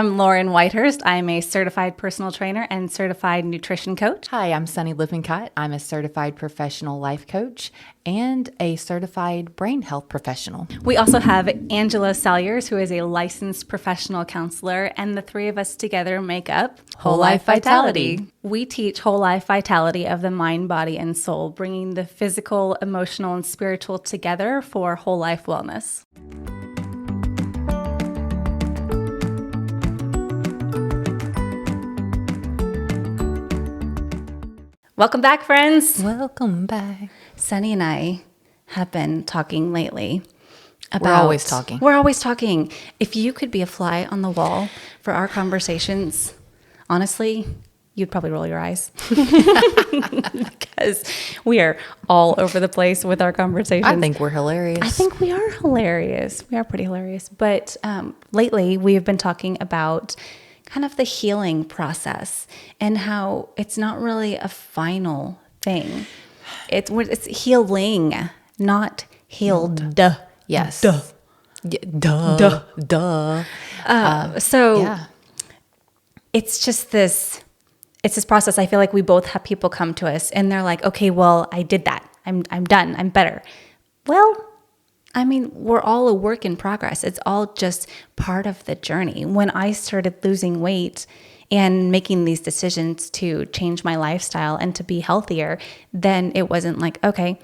I'm Lauren Whitehurst. I'm a certified personal trainer and certified nutrition coach. Hi, I'm Sunny Lippincott. I'm a certified professional life coach and a certified brain health professional. We also have Angela Salyers, who is a licensed professional counselor, and the three of us together make up Whole Life Vitality. We teach whole life vitality of the mind, body, and soul, bringing the physical, emotional, and spiritual together for whole life wellness. Welcome back, friends. Welcome back. Sunny and I have been talking lately about... We're always talking. We're always talking. If you could be a fly on the wall for our conversations, honestly, you'd probably roll your eyes. Because we are all over the place with our conversations. I think we're hilarious. I think we are hilarious. We are pretty hilarious. But lately, we have been talking about kind of the healing process and how it's not really a final thing. It's healing, not healed. Yes. Duh. Duh. It's just this, it's this process. I feel like we both have people come to us and they're like, okay, well, I did that. I'm done. I'm better. Well, I mean, we're all a work in progress. It's all just part of the journey. When I started losing weight and making these decisions to change my lifestyle and to be healthier, then it wasn't like, okay,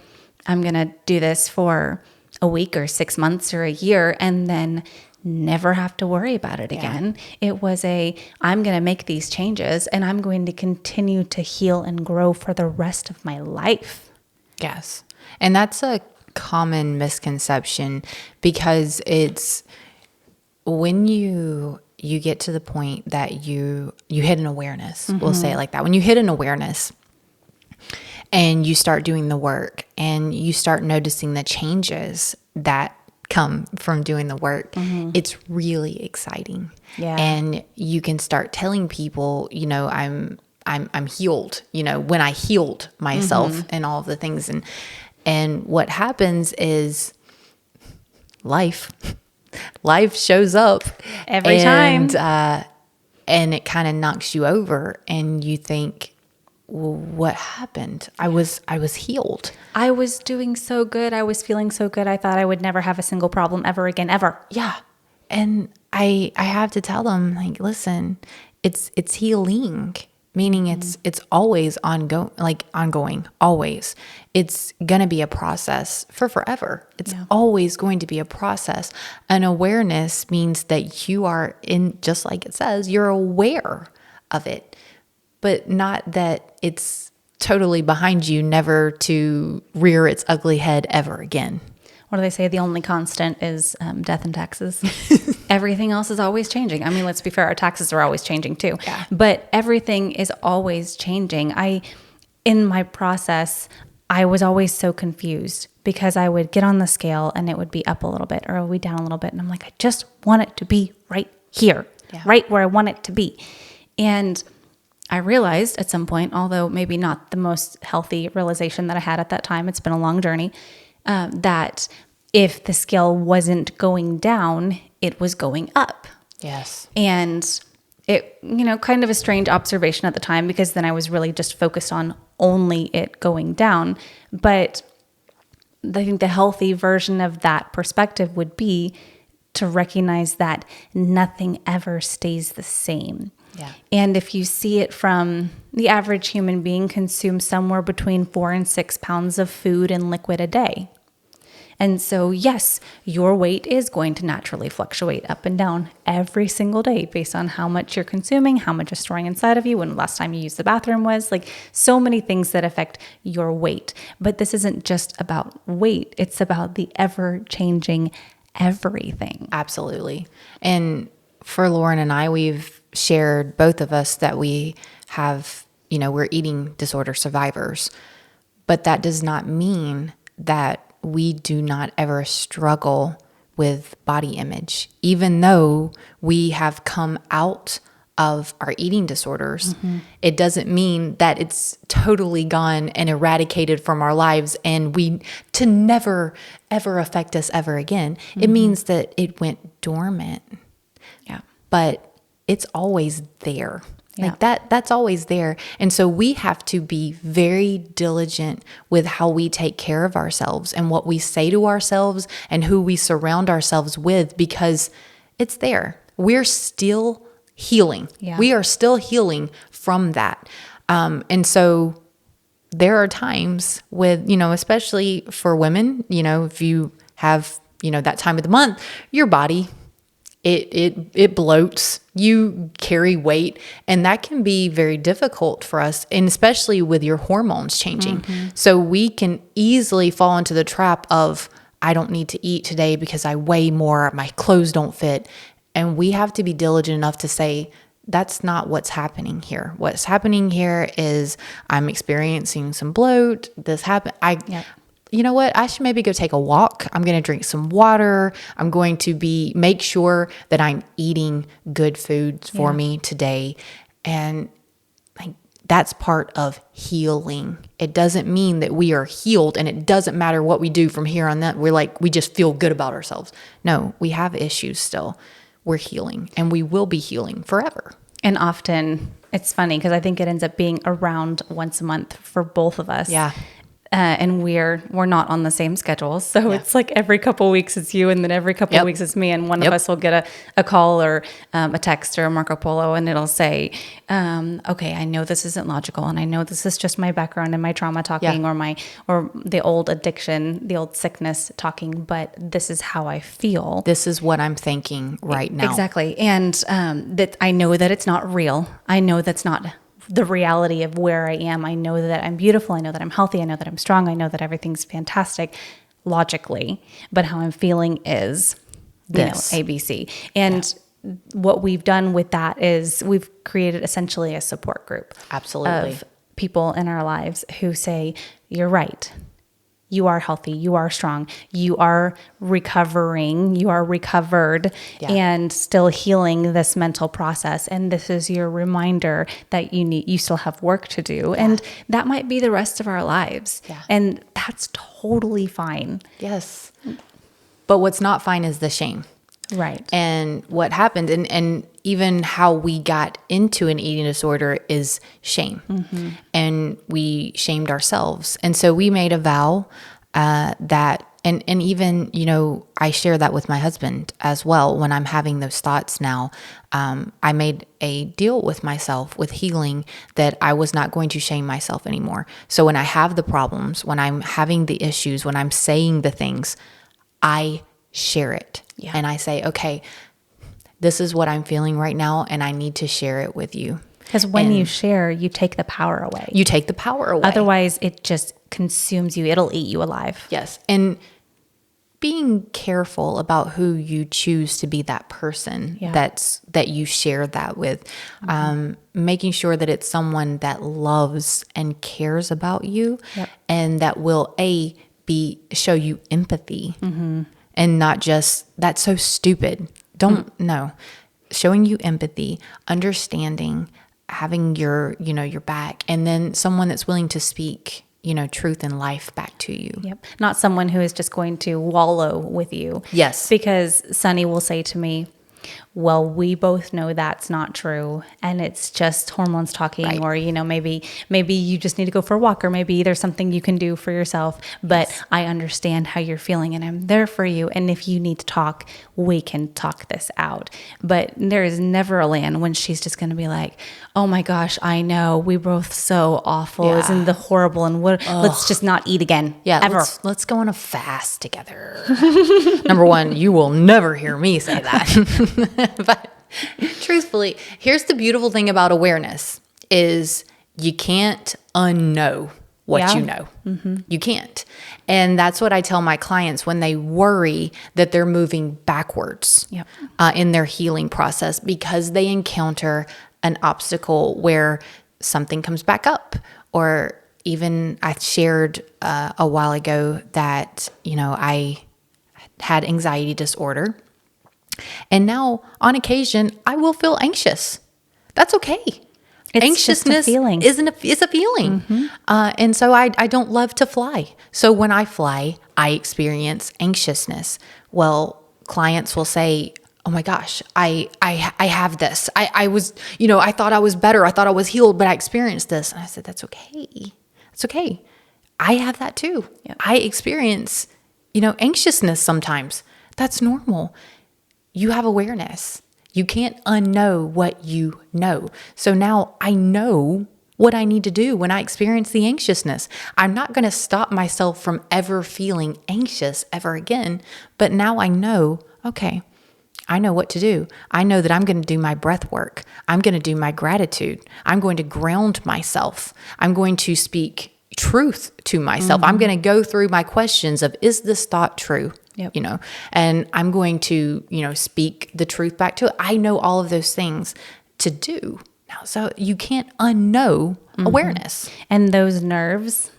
I'm going to do this for a week or 6 months or a year and then never have to worry about it again. It was I'm going to make these changes and I'm going to continue to heal and grow for the rest of my life. Yes. And that's a common misconception because it's when you get to the point that you hit an awareness, we'll say it like that. When you hit an awareness and you start doing the work and you start noticing the changes that come from doing the work, it's really exciting. Yeah. And you can start telling people, I'm healed, when I healed myself and all of the things. And what happens is life shows up every time. And it kind of knocks you over and you think, well, what happened? I was healed. I was doing so good. I was feeling so good. I thought I would never have a single problem ever again, ever. Yeah. And I have to tell them, like, listen, it's healing. Meaning it's always ongoing, always. It's going to be a process for forever. It's always going to be a process. An awareness means that you are just like it says, you're aware of it, but not that it's totally behind you, never to rear its ugly head ever again. What do they say? The only constant is death and taxes. Everything else is always changing. I mean, let's be fair. Our taxes are always changing too. Yeah. But everything is always changing. In my process, I was always so confused because I would get on the scale and it would be up a little bit or it would be down a little bit. And I'm like, I just want it to be right here, right where I want it to be. And I realized at some point, although maybe not the most healthy realization that I had at that time, it's been a long journey, that if the scale wasn't going down, it was going up. Yes. And it, kind of a strange observation at the time because then I was really just focused on only it going down. But I think the healthy version of that perspective would be to recognize that nothing ever stays the same. Yeah. And if you see it from the average human being consumes somewhere between 4 and 6 pounds of food and liquid a day. And so, yes, your weight is going to naturally fluctuate up and down every single day based on how much you're consuming, how much is storing inside of you, when the last time you used the bathroom was, like so many things that affect your weight. But this isn't just about weight. It's about the ever-changing everything. Absolutely. And for Lauren and I, we've shared, both of us, that we have, we're eating disorder survivors. But that does not mean that we do not ever struggle with body image, even though we have come out of our eating disorders. It doesn't mean that it's totally gone and eradicated from our lives and to never ever affect us ever again. It means that it went dormant. Yeah. But it's always there. Yeah. Like that's always there. And so we have to be very diligent with how we take care of ourselves and what we say to ourselves and who we surround ourselves with, because it's there. We're still healing. Yeah. We are still healing from that. And so there are times with, especially for women, if you have, that time of the month, your body, it bloats, you carry weight, and that can be very difficult for us, and especially with your hormones changing. So we can easily fall into the trap of, I don't need to eat today because I weigh more, my clothes don't fit. And we have to be diligent enough to say, that's not what's happening here. What's happening here is I'm experiencing some bloat. This happened. You know what? I should maybe go take a walk. I'm going to drink some water. I'm going to make sure that I'm eating good foods for me today. And that's part of healing. It doesn't mean that we are healed and it doesn't matter what we do from here on that. We just feel good about ourselves. No, we have issues still. We're healing, and we will be healing forever. And often it's funny because I think it ends up being around once a month for both of us. Yeah. And we're not on the same schedule. So it's like every couple of weeks it's you, and then every couple of weeks it's me. And one of us will get a call or a text or a Marco Polo, and it'll say, okay, I know this isn't logical, and I know this is just my background and my trauma talking, or the old addiction, the old sickness talking, but this is how I feel. This is what I'm thinking right now. Exactly. And that I know that it's not real. I know that's not the reality of where I am. I know that I'm beautiful. I know that I'm healthy. I know that I'm strong. I know that everything's fantastic logically, but how I'm feeling is this, ABC. And what we've done with that is we've created essentially a support group. Absolutely. Of people in our lives who say, you're right. You are healthy. You are strong. You are recovering. You are recovered and still healing this mental process. And this is your reminder that you still have work to do. Yeah. And that might be the rest of our lives. Yeah. And that's totally fine. Yes. But what's not fine is the shame. Right. And what happened, and even how we got into an eating disorder is shame. Mm-hmm. And we shamed ourselves. And so we made a vow that, and even, I share that with my husband as well. When I'm having those thoughts now, I made a deal with myself with healing that I was not going to shame myself anymore. So when I have the problems, when I'm having the issues, when I'm saying the things, I share it. Yeah. And I say, okay, this is what I'm feeling right now, and I need to share it with you. Because when you share, you take the power away. You take the power away. Otherwise, it just consumes you. It'll eat you alive. Yes. And being careful about who you choose to be that person that you share that with. Mm-hmm. Making sure that it's someone that loves and cares about you, and that will, show you empathy. Mm-hmm. And not just, that's so stupid. No. Showing you empathy, understanding, having your back, and then someone that's willing to speak, truth and life back to you. Yep. Not someone who is just going to wallow with you. Yes. Because Sunny will say to me, well, we both know that's not true, and it's just hormones talking, right. Or, maybe you just need to go for a walk, or maybe there's something you can do for yourself, but I understand how you're feeling and I'm there for you. And if you need to talk, we can talk this out. But there is never a land when she's just going to be like, oh my gosh, I know, we both so awful. Yeah. Isn't the horrible? And let's just not eat again. Yeah. Ever. Let's go on a fast together. Number one, you will never hear me say that. But truthfully, here's the beautiful thing about awareness is you can't unknow what you know. Mm-hmm. You can't. And that's what I tell my clients when they worry that they're moving backwards in their healing process because they encounter an obstacle where something comes back up. Or even I shared a while ago that, I had anxiety disorder. And now, on occasion, I will feel anxious. That's okay. Anxiousness is a feeling. Mm-hmm. And so I don't love to fly. So when I fly, I experience anxiousness. Well, clients will say, oh my gosh, I have this. I was, I thought I was better. I thought I was healed, but I experienced this. And I said, that's okay. It's okay. I have that too. Yep. I experience, anxiousness sometimes. That's normal. You have awareness. You can't unknow what you know. So now I know what I need to do when I experience the anxiousness. I'm not going to stop myself from ever feeling anxious ever again. But now I know, okay, I know what to do. I know that I'm going to do my breath work. I'm going to do my gratitude. I'm going to ground myself. I'm going to speak truth to myself. I'm going to go through my questions of, is this thought true? Yep. And I'm going to, speak the truth back to it. I know all of those things to do now. So you can't unknow awareness. And those nerves,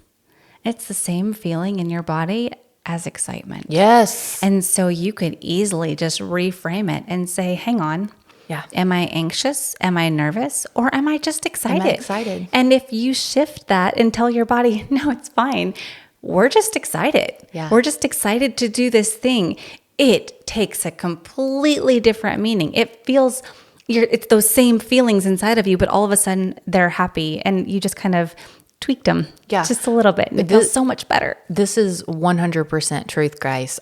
it's the same feeling in your body as excitement. Yes. And so you could easily just reframe it and say, hang on. Yeah. Am I anxious? Am I nervous? Or am I just excited? Am I excited? And if you shift that and tell your body, no, it's fine. We're just excited. Yeah. We're just excited to do this thing. It takes a completely different meaning. It feels, it's those same feelings inside of you, but all of a sudden they're happy and you just kind of tweaked them just a little bit. And it feels so much better. This is 100% truth, guys.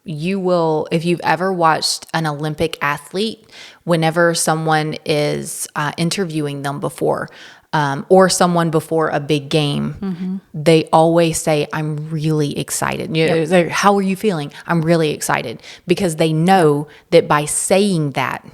You will, if you've ever watched an Olympic athlete, whenever someone is interviewing them before, or someone before a big game, they always say, I'm really excited. It's like, how are you feeling? I'm really excited, because they know that by saying that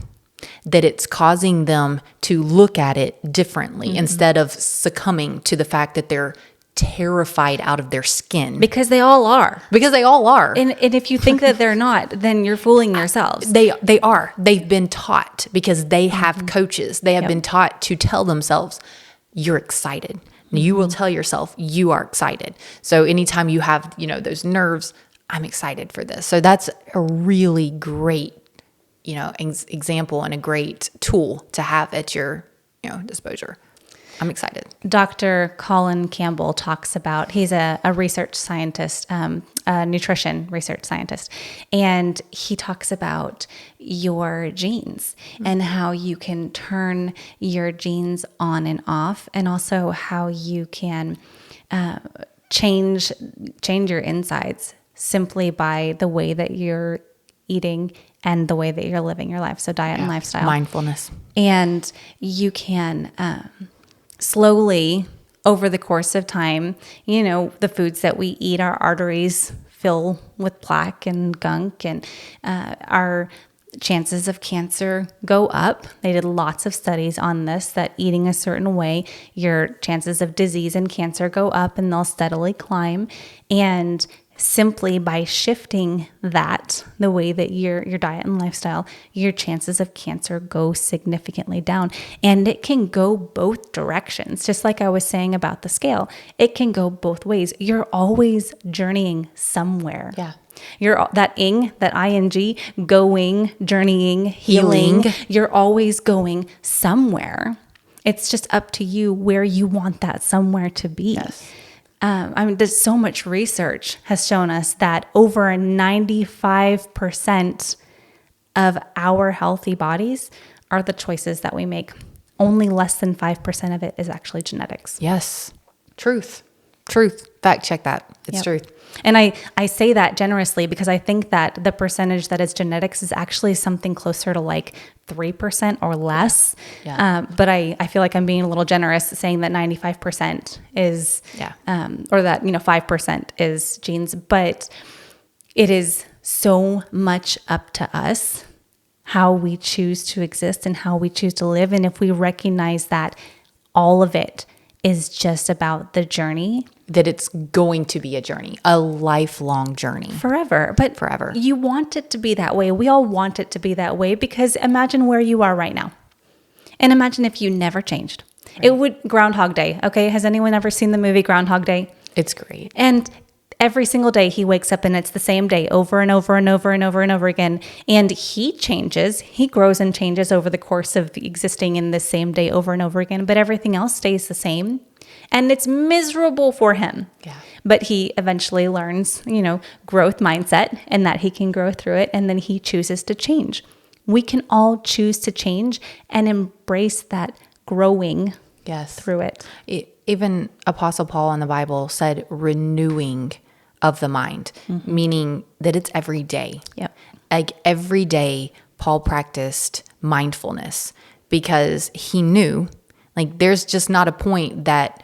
it's causing them to look at it differently instead of succumbing to the fact that they're terrified out of their skin. Because they all are. And if you think that they're not, then you're fooling yourselves. they are. They've been taught, because they have coaches. They have been taught to tell themselves, you're excited. You will tell yourself you are excited. So anytime you have, those nerves, I'm excited for this. So that's a really great, example and a great tool to have at your, disposal. I'm excited. Dr. Colin Campbell talks about, he's a research scientist, a nutrition research scientist, and he talks about your genes and how you can turn your genes on and off, and also how you can change your insides simply by the way that you're eating and the way that you're living your life. So diet and lifestyle. Mindfulness. And you can slowly, over the course of time, the foods that we eat, our arteries fill with plaque and gunk, and our chances of cancer go up. They did lots of studies on this, that eating a certain way, your chances of disease and cancer go up, and they'll steadily climb. And simply by shifting that, the way that your diet and lifestyle, your chances of cancer go significantly down. And it can go both directions. Just like I was saying about the scale, it can go both ways. You're always journeying somewhere. Yeah. You're that ing, going, journeying, healing. You're always going somewhere. It's just up to you where you want that somewhere to be. Yes. There's so much research has shown us that over 95% of our healthy bodies are the choices that we make. Only less than 5% of it is actually genetics. Yes. Truth. Fact check that. It's truth. And I say that generously because I think that the percentage that is genetics is actually something closer to like 3% or less. Yeah. But I feel like I'm being a little generous saying that 95% is, or that, 5% is genes. But it is so much up to us how we choose to exist and how we choose to live. And if we recognize that all of it is just about the journey, that it's going to be a journey, a lifelong journey. Forever. But forever. You want it to be that way. We all want it to be that way, because imagine where you are right now. And imagine if you never changed. Right. It would, Groundhog Day, okay? Has anyone ever seen the movie Groundhog Day? It's great. And every single day he wakes up and it's the same day over and over and over and over and over again. And he changes, he grows and changes over the course of existing in the same day over and over again, but everything else stays the same. And it's miserable for him. Yeah. But he eventually learns, growth mindset, and that he can grow through it. And then he chooses to change. We can all choose to change and embrace that growing through it. Even Apostle Paul in the Bible said renewing of the mind, meaning that it's every day. Yep. Like every day, Paul practiced mindfulness because he knew, like, there's just not a point that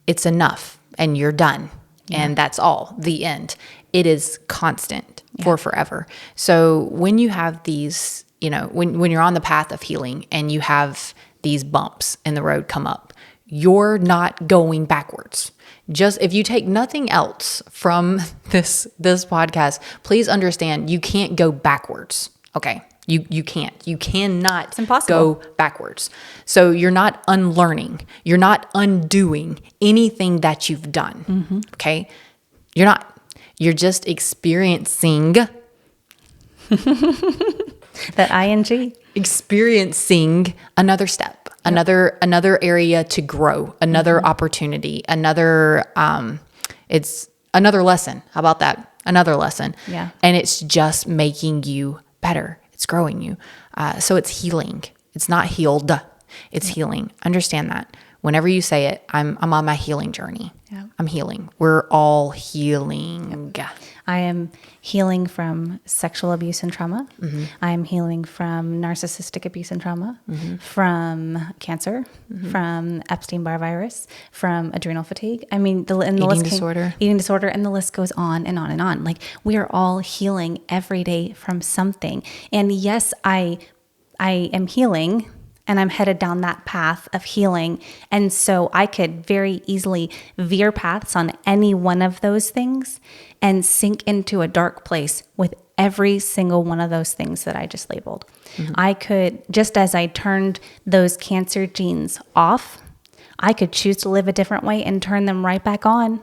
it's enough and you're done and that's all, the end. It is constant for forever. So when you have these, when you're on the path of healing and you have these bumps in the road come up, you're not going backwards. Just if you take nothing else from this podcast, please understand you can't go backwards. Okay. You can't. You cannot It's impossible. go backwards. So you're not unlearning. You're not undoing anything that you've done. Okay. You're not. You're just experiencing That ing. Experiencing another step, another area to grow, another opportunity, it's another lesson. How about that? Another lesson. Yeah. And it's just making you better. It's growing you. So it's healing. It's not healed. It's healing. Understand that. Whenever you say it, I'm on my healing journey. Yeah. I'm healing. We're all healing. I am healing from sexual abuse and trauma. I am healing from narcissistic abuse and trauma, from cancer, from Epstein-Barr virus, from adrenal fatigue. I mean, eating disorder, and the list goes on and on and on. Like, we are all healing every day from something. And yes, I am healing. And I'm headed down that path of healing. And so I could very easily veer paths on any one of those things and sink into a dark place with every single one of those things that I just labeled. I could, just as I turned those cancer genes off, I could choose to live a different way and turn them right back on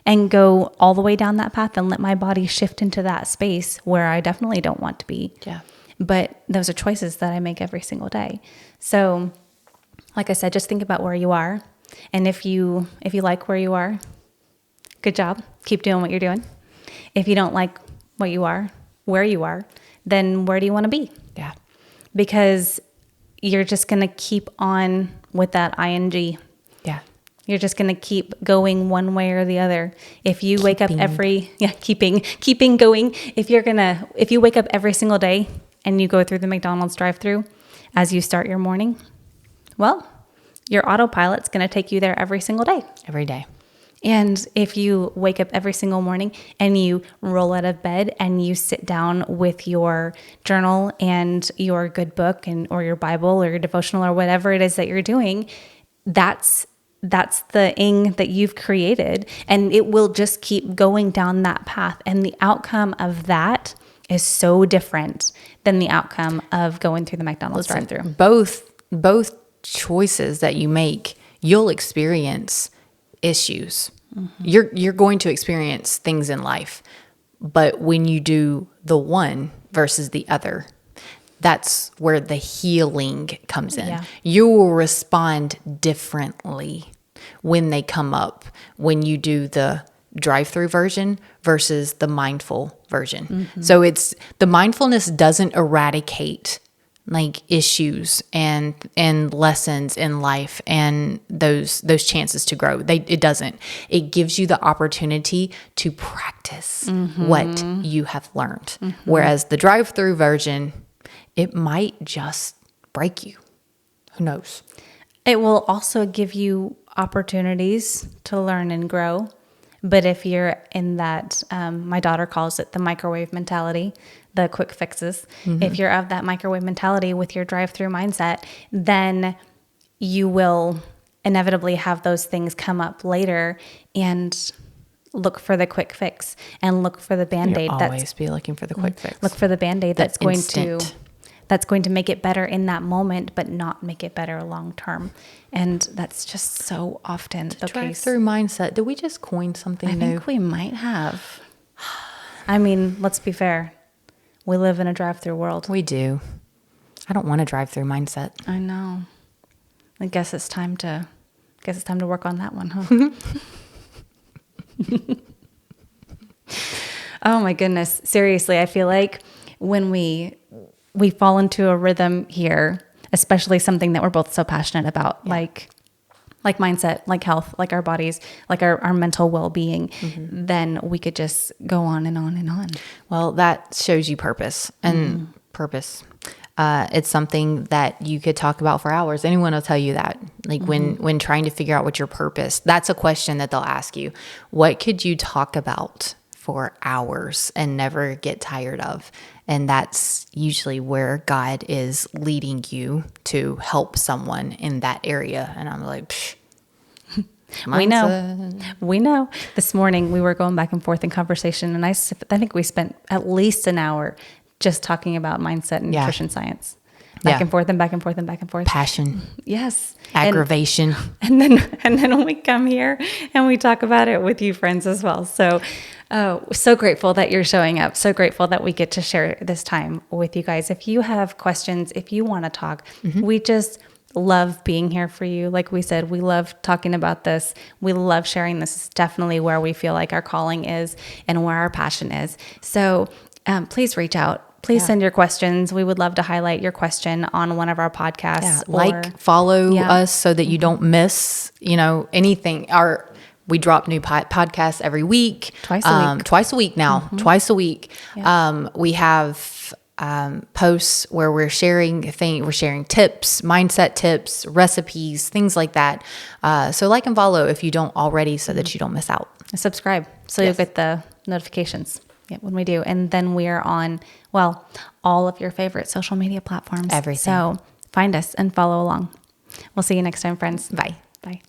and go all the way down that path and let my body shift into that space where I definitely don't want to be. Yeah. But those are choices that I make every single day. So, like I said, just think about where you are. And if you like where you are, good job. Keep doing what you're doing. If you don't like what you are, where you are, then where do you want to be? Yeah. Because you're just going to keep on with that ing. Yeah. You're just going to keep going one way or the other. If you wake up keeping going. If you wake up every single day and you go through the McDonald's drive-thru as you start your morning, well, your autopilot's going to take you there every single day. Every day. And if you wake up every single morning and you roll out of bed and you sit down with your journal and your good book or your Bible or your devotional or whatever it is that you're doing, that's the ing that you've created, and it will just keep going down that path. And the outcome of that is so different than the outcome of going through the McDonald's drive-thru. Both choices that you make, you'll experience issues. You're going to experience things in life, but when you do the one versus the other, that's where the healing comes in. Yeah. You will respond differently when they come up, when you do the drive-through version versus the mindful version. So it's the mindfulness doesn't eradicate like issues and lessons in life and those chances to grow. It doesn't. It gives you the opportunity to practice what you have learned. Whereas the drive-through version, it might just break you. Who knows? It will also give you opportunities to learn and grow. But if you're in that, my daughter calls it the microwave mentality, the quick fixes. If you're of that microwave mentality with your drive-through mindset, then you will inevitably have those things come up later and look for the quick fix and look for the Band-Aid. You'll always be looking for the quick fix. Look for the Band-Aid that's going to make it better in that moment, but not make it better long term. And that's just so often the case. Drive-through mindset. Did we just coin something new? I think we might have. I mean, let's be fair. We live in a drive-through world. We do. I don't want a drive-through mindset. I know. I guess it's time to work on that one, huh? Oh my goodness. Seriously, I feel like when we we fall into a rhythm here, especially something that we're both so passionate about, like mindset, like health, like our bodies, like our mental well-being, then we could just go on and on and on. Well, that shows you purpose and purpose. It's something that you could talk about for hours. Anyone will tell you that. Like when trying to figure out what's your purpose, that's a question that they'll ask you. What could you talk about for hours and never get tired of? And that's usually where God is leading you to help someone in that area. And I'm like, we know. This morning we were going back and forth in conversation, and I think we spent at least an hour just talking about mindset and nutrition science. Back and forth and back and forth and back and forth. Passion. Yes. Aggravation. And then we come here and we talk about it with you friends as well. So, so grateful that you're showing up. So grateful that we get to share this time with you guys. If you have questions, if you want to talk, we just love being here for you. Like we said, we love talking about this. We love sharing this. It's definitely where we feel like our calling is and where our passion is. So please reach out. Please send your questions. We would love to highlight your question on one of our podcasts. Follow us so that you don't miss, anything. We drop new podcasts every week. Twice a week now. Twice a week. Yeah. We have posts where we're sharing tips, mindset tips, recipes, things like that. So like and follow if you don't already, so that you don't miss out. Subscribe so you'll get the notifications when we do. And then we are on, all of your favorite social media platforms. Everything. So find us and follow along. We'll see you next time, friends. Bye. Bye.